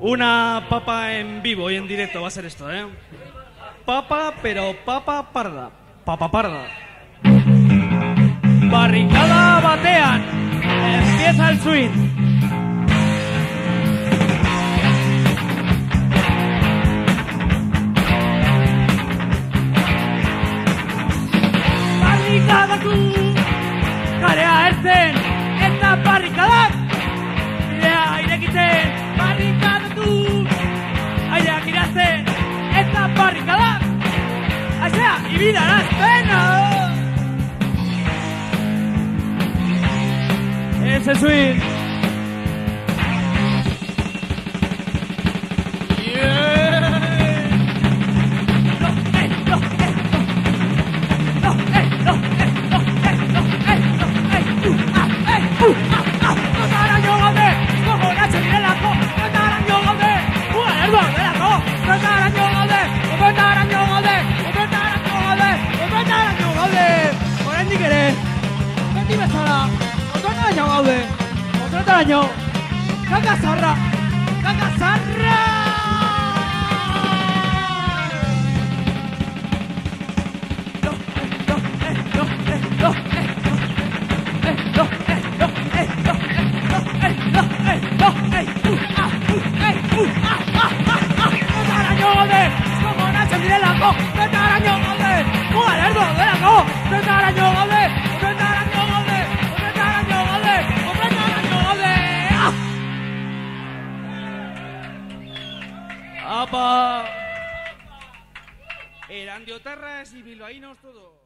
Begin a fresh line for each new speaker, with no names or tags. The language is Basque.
Una papa en vivo y en directo va a ser esto, ¿eh? Papa, pero papa parda. Papa parda. Barricada batean. Empieza el swing. Barricada tú. Karea ertzen. Eta barrikadak. Bidea irekiten. Barricada tú. Aireak irazten. Eta barrikadak. Aizea, ibilarazten. Ese swing. Otro Kaka zarra. Apa. Erandiotarras y bilbaínos todo.